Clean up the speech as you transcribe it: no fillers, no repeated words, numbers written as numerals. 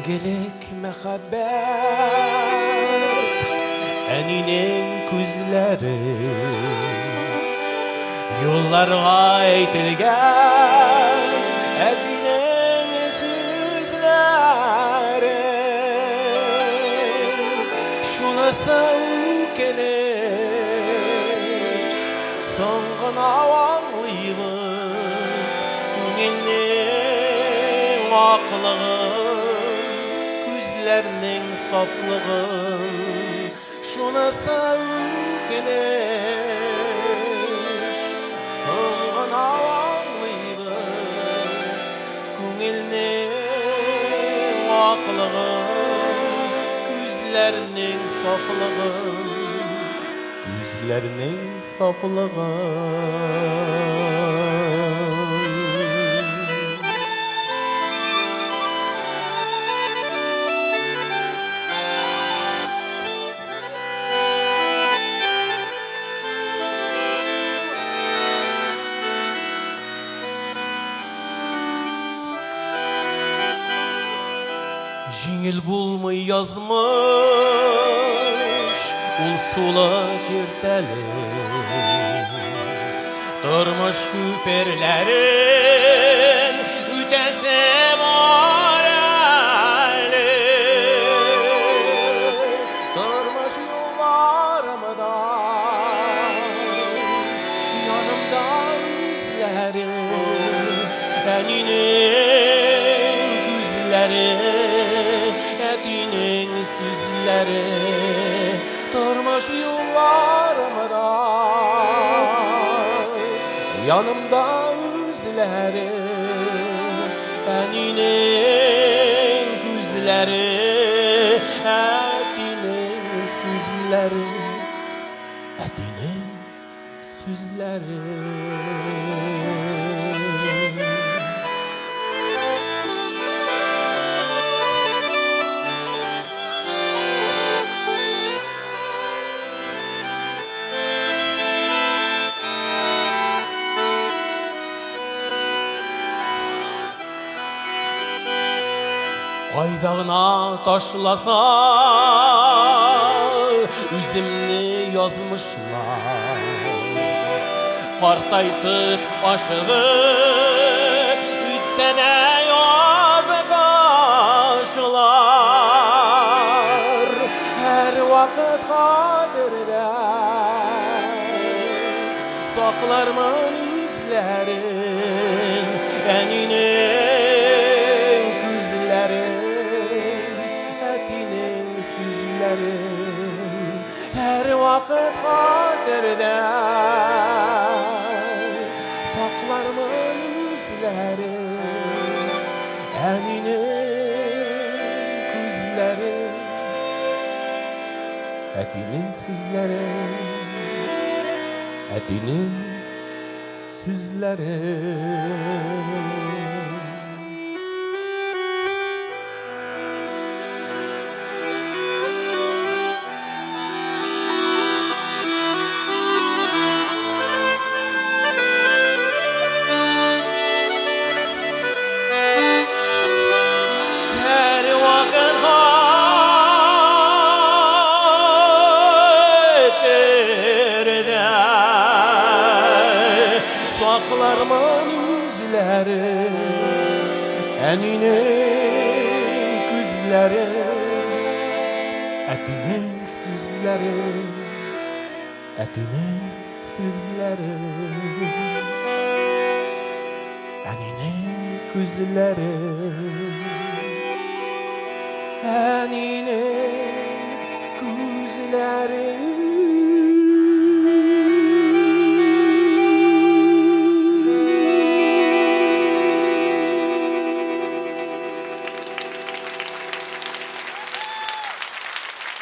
Sevgilik mehabbet eninin күзләре Yollarga aytilgan etinin сүзләре Şunası keliş soңgına anlıyız Күңелнең аклыгын Күзләрнең сафлыгын Şunası keliş soңgına anlıyız Күңелнең аклыгын Күзләрнең saflığın Күзләрнең saflığın Жеңіл булмый язмыш ул сулы кертәле Тормыш күперләрен үтәсе бар әле Тормыш юлларымда янымда үзләре Әнинең күзләре Әтинең сүзләре Тормыш юлларымда Янымда үзләре Әнинең күзләре Әтинең сүзләре Әтинең сүзләре Кайдагына ташласа үземне язмышлар Картайтып ашыгып үтсә дә язы ташлар Һәр вакыт хатırda саклармын үзләрен Әнинең күзләрен Her vakit hatırda saklarmın yüzleri Eninin күзләре Etinin сүзләре Etinin сүзләре Saklarman yüzleri Eninin күзләре Etinin сүзләре Etinin сүзләре Eninin күзләре Eninin күзләре